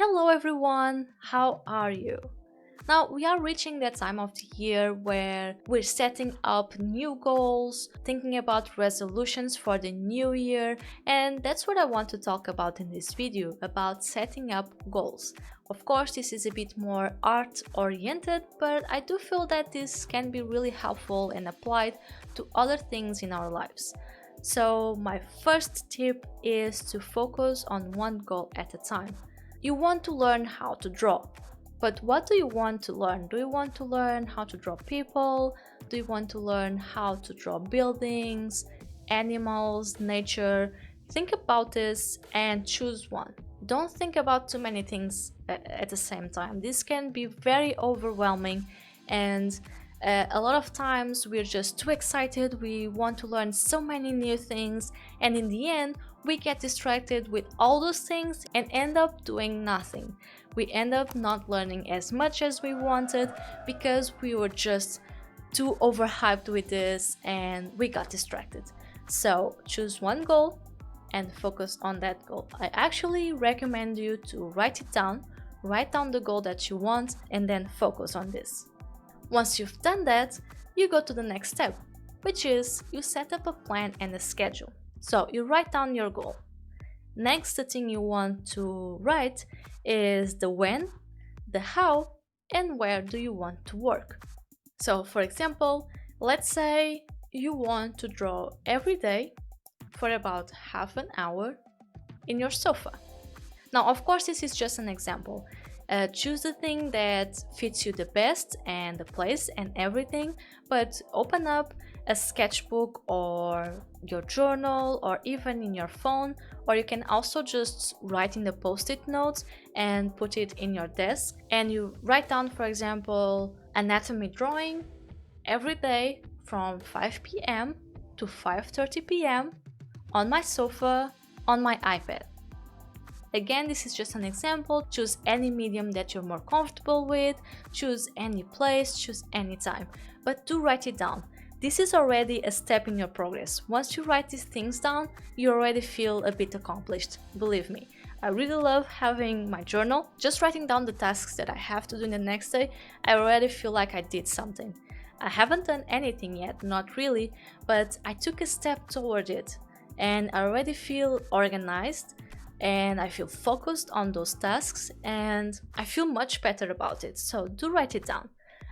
Hello everyone, how are you? Now we are reaching that time of the year where we're setting up new goals, thinking about resolutions for the new year, and that's what I want to talk about in this video, about setting up goals. Of course, this is a bit more art oriented, but I do feel that this can be really helpful and applied to other things in our lives. So my first tip is to focus on one goal at a time. You want to learn how to draw. But what do you want to learn? Do you want to learn how to draw people? Do you want to learn how to draw buildings, animals, nature? Think about this and choose one. Don't think about too many things at the same time. This can be very overwhelming, and a lot of times we're just too excited. We want to learn so many new things, and in the end, we get distracted with all those things and end up doing nothing. We end up not learning as much as we wanted because we were just too overhyped with this and we got distracted. So choose one goal and focus on that goal. I actually recommend you to write it down, write down the goal that you want, and then focus on this. Once you've done that, you go to the next step, which is you set up a plan and a schedule. So you write down your goal. Next, the thing you want to write is the when, the how, and where do you want to work. So for example, let's say you want to draw every day for about half an hour in your sofa. Now, of course, this is just an example. Choose the thing that fits you the best and the place and everything, but open up a sketchbook or your journal or even in your phone, or you can also just write in the post-it notes and put it in your desk, and you write down, for example, anatomy drawing every day from 5 p.m. to 5:30 p.m. on my sofa on my iPad. Again, this is just an example. Choose any medium that you're more comfortable with, choose any place, choose any time, but do write it down. This is already a step in your progress. Once you write these things down, you already feel a bit accomplished. Believe me, I really love having my journal. Just writing down the tasks that I have to do in the next day, I already feel like I did something. I haven't done anything yet, not really, but I took a step toward it, and I already feel organized, and I feel focused on those tasks, and I feel much better about it. So do write it down.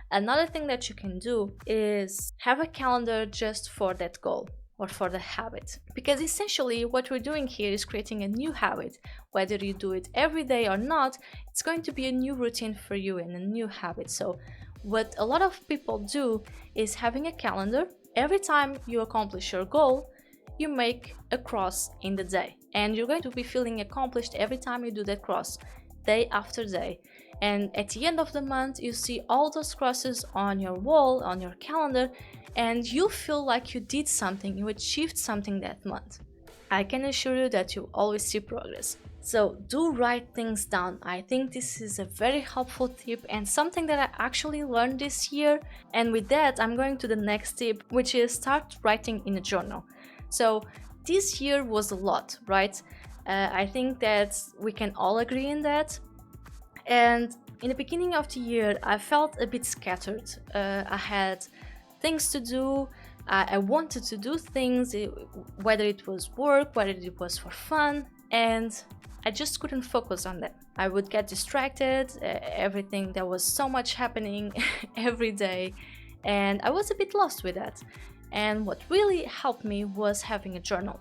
Another thing that you can do is have a calendar just for that goal or for the habit, because essentially what we're doing here is creating a new habit. Whether you do it every day or not, it's going to be a new routine for you and a new habit. So what a lot of people do is having a calendar. Every time you accomplish your goal, you make a cross in the day, and you're going to be feeling accomplished every time you do that cross, day after day. And at the end of the month, you see all those crosses on your wall, on your calendar, and you feel like you did something, you achieved something that month. I can assure you that you always see progress. So do write things down. I think this is a very helpful tip and something that I actually learned this year. And with that, I'm going to the next tip, which is start writing in a journal. So this year was a lot, right? I think that we can all agree in that. And in the beginning of the year, I felt a bit scattered. I had things to do. I wanted to do things, whether it was work, whether it was for fun, and I just couldn't focus on that. I would get distracted, everything, there was so much happening every day, and I was a bit lost with that. And what really helped me was having a journal.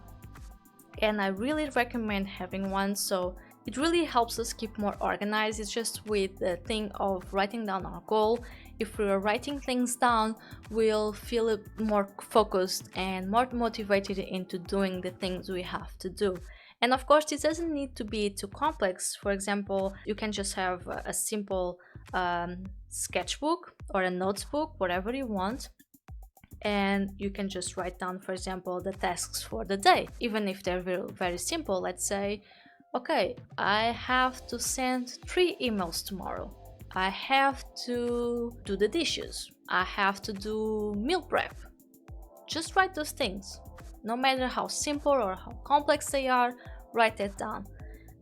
And I really recommend having one, so it really helps us keep more organized. It's just with the thing of writing down our goal. If we're writing things down, we'll feel more focused and more motivated into doing the things we have to do. And of course, this doesn't need to be too complex. For example, you can just have a simple sketchbook or a notebook, whatever you want. And you can just write down, for example, the tasks for the day, even if they're very, very simple. Let's say, okay, I have to send 3 emails tomorrow. I have to do the dishes. I have to do meal prep. Just write those things. No matter how simple or how complex they are, write that down.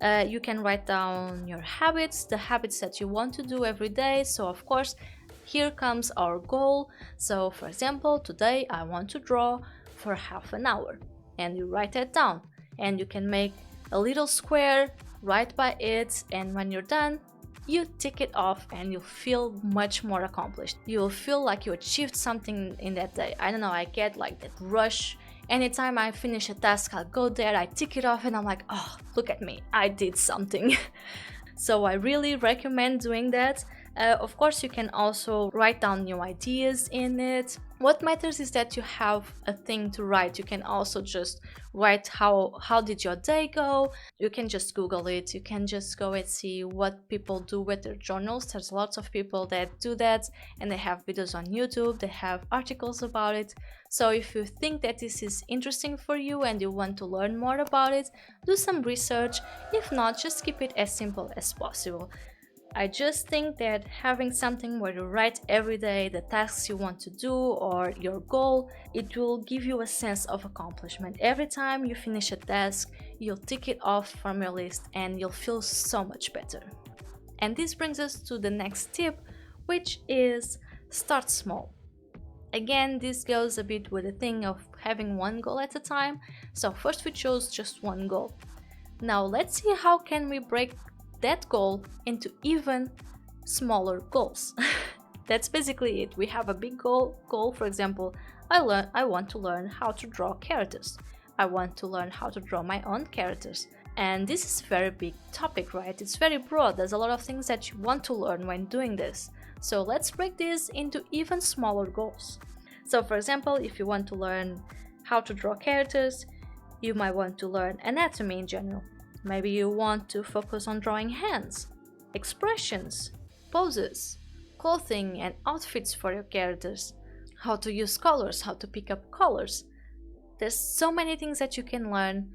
You can write down your habits, the habits that you want to do every day. So of course, here comes our goal. So for example, today I want to draw for half an hour, and you write it down, and you can make a little square right by it, and when you're done, you tick it off and you feel much more accomplished. You'll feel like you achieved something in that day. I don't know, I get like that rush. Anytime I finish a task, I'll go there, I tick it off, and I'm like, oh, look at me, I did something. So I really recommend doing that. Of course, you can also write down new ideas in it. What matters is that you have a thing to write. You can also just write how did your day go. You can just Google it. You can just go and see what people do with their journals. There's lots of people that do that, and they have videos on YouTube. They have articles about it. So if you think that this is interesting for you and you want to learn more about it, do some research. If not, just keep it as simple as possible. I just think that having something where you write every day the tasks you want to do or your goal, it will give you a sense of accomplishment. Every time you finish a task, you'll tick it off from your list and you'll feel so much better. And this brings us to the next tip, which is start small. Again, this goes a bit with the thing of having one goal at a time. So first we chose just one goal. Now let's see how can we break that goal into even smaller goals. That's basically it. We have a big goal, for example, I want to learn how to draw characters. I want to learn how to draw my own characters. And this is a very big topic, right? It's very broad. There's a lot of things that you want to learn when doing this. So let's break this into even smaller goals. So for example, if you want to learn how to draw characters, you might want to learn anatomy in general. Maybe you want to focus on drawing hands, expressions, poses, clothing and outfits for your characters, how to use colors, how to pick up colors. There's so many things that you can learn.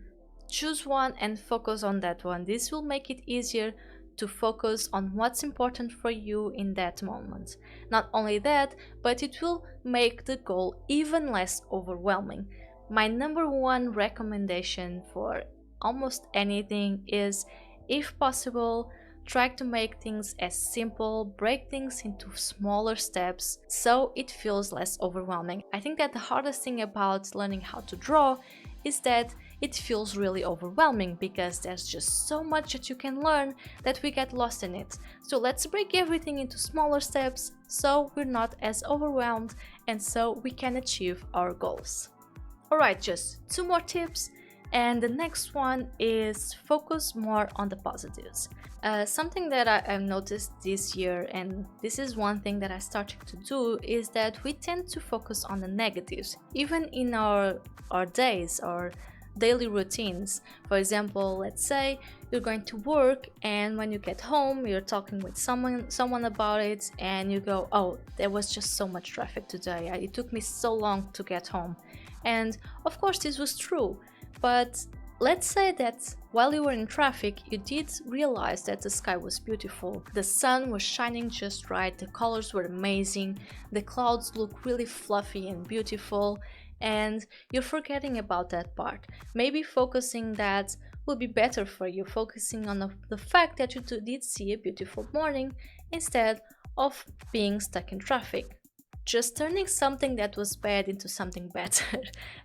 Choose one and focus on that one. This will make it easier to focus on what's important for you in that moment. Not only that, but it will make the goal even less overwhelming. My number one recommendation for almost anything is, if possible, try to make things as simple, break things into smaller steps so it feels less overwhelming. I think that the hardest thing about learning how to draw is that it feels really overwhelming because there's just so much that you can learn that we get lost in it. So let's break everything into smaller steps so we're not as overwhelmed and so we can achieve our goals. Alright, just 2 more tips. And the next one is focus more on the positives. Something that I've noticed this year, and this is one thing that I started to do, is that we tend to focus on the negatives, even in our days or daily routines. For example, let's say you're going to work and when you get home, you're talking with someone about it and you go, oh, there was just so much traffic today. It took me so long to get home. And of course, this was true. But let's say that while you were in traffic, you did realize that the sky was beautiful. The sun was shining just right, the colors were amazing, the clouds look really fluffy and beautiful, and you're forgetting about that part. Maybe focusing that will be better for you, focusing on the fact that you did see a beautiful morning instead of being stuck in traffic. Just turning something that was bad into something better.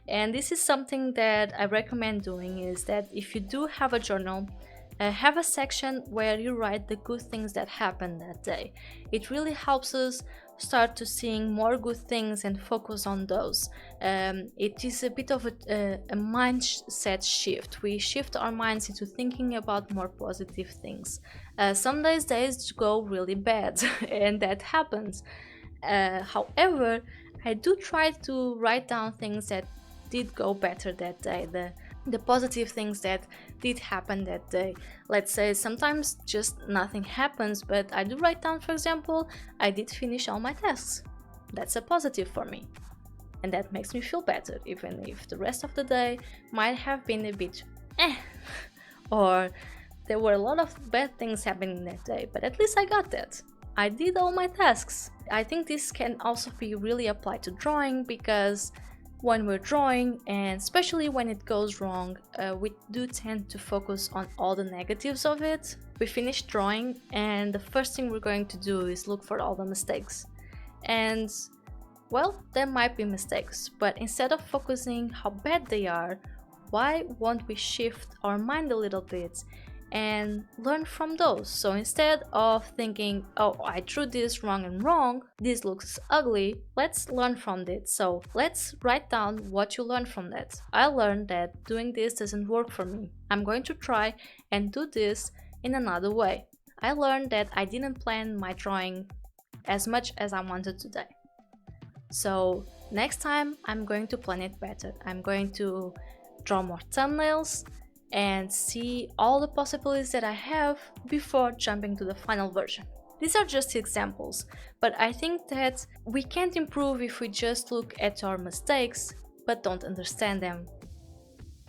And this is something that I recommend doing, is that if you do have a journal, have a section where you write the good things that happened that day. It really helps us start to seeing more good things and focus on those. It is a bit of a mindset shift. We shift our minds into thinking about more positive things. Some days go really bad and that happens. However, I do try to write down things that did go better that day, the positive things that did happen that day. Let's say sometimes just nothing happens, but I do write down, for example, I did finish all my tasks. That's a positive for me. And that makes me feel better, even if the rest of the day might have been a bit or there were a lot of bad things happening that day, but at least I got that. I did all my tasks. I think this can also be really applied to drawing, because when we're drawing, and especially when it goes wrong, we do tend to focus on all the negatives of it. We finish drawing and the first thing we're going to do is look for all the mistakes. And well, there might be mistakes, but instead of focusing how bad they are, why won't we shift our mind a little bit and learn from those? So instead of thinking, oh, I drew this wrong and wrong, this looks ugly, let's learn from it. So let's write down what you learned from that. I learned that doing this doesn't work for me. I'm going to try and do this in another way. I learned that I didn't plan my drawing as much as I wanted today. So next time I'm going to plan it better. I'm going to draw more thumbnails and see all the possibilities that I have before jumping to the final version. These are just examples, but I think that we can't improve if we just look at our mistakes but don't understand them.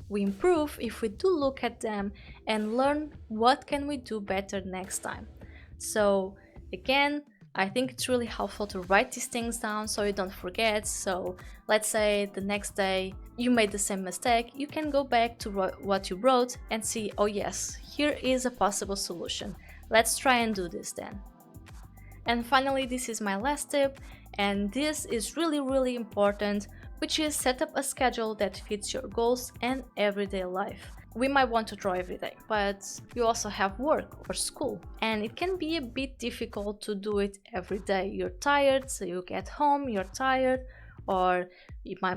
We improve if we do look at them and learn what can we do better next time. So again, I think it's really helpful to write these things down so you don't forget. So let's say the next day you made the same mistake, you can go back to what you wrote and see, oh yes, here is a possible solution. Let's try and do this then. And finally, this is my last tip, and this is really important, which is set up a schedule that fits your goals and everyday life. We might want to draw every day, but you also have work or school, and it can be a bit difficult to do it every day. You're tired, so you get home, you're tired, or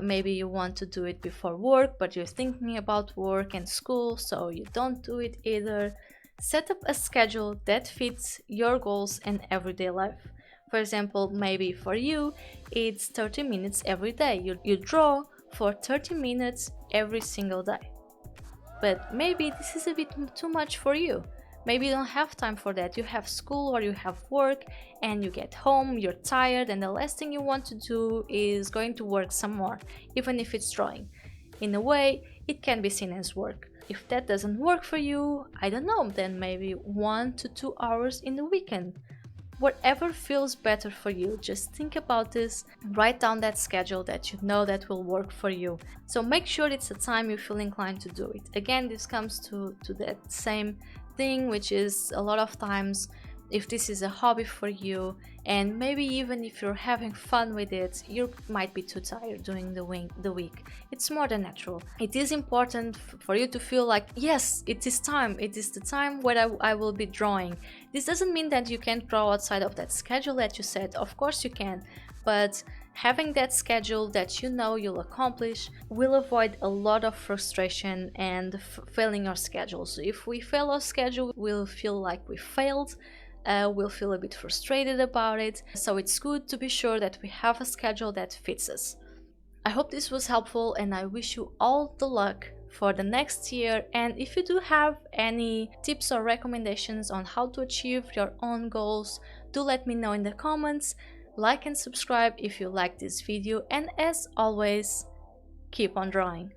maybe you want to do it before work, but you're thinking about work and school, so you don't do it either. Set up a schedule that fits your goals and everyday life. For example, maybe for you, it's 30 minutes every day. You draw for 30 minutes every single day. But maybe this is a bit too much for you. Maybe you don't have time for that. You have school or you have work and you get home, you're tired, and the last thing you want to do is going to work some more, even if it's drawing. In a way, it can be seen as work. If that doesn't work for you, I don't know, then maybe 1 to 2 hours in the weekend. Whatever feels better for you, just think about this, write down that schedule that you know that will work for you. So make sure it's a time you feel inclined to do it. Again, this comes to that same thing, which is a lot of times, if this is a hobby for you, and maybe even if you're having fun with it, you might be too tired during the week. It's more than natural. It is important for you to feel like, yes, it is time. It is the time where I will be drawing. This doesn't mean that you can't draw outside of that schedule that you set. Of course you can, but having that schedule that you know you'll accomplish will avoid a lot of frustration and failing our schedule. So if we fail our schedule, we'll feel like we failed. We'll feel a bit frustrated about it, so it's good to be sure that we have a schedule that fits us. I hope this was helpful, and I wish you all the luck for the next year. And if you do have any tips or recommendations on how to achieve your own goals, do let me know in the comments. Like and subscribe if you like this video, and as always, keep on drawing.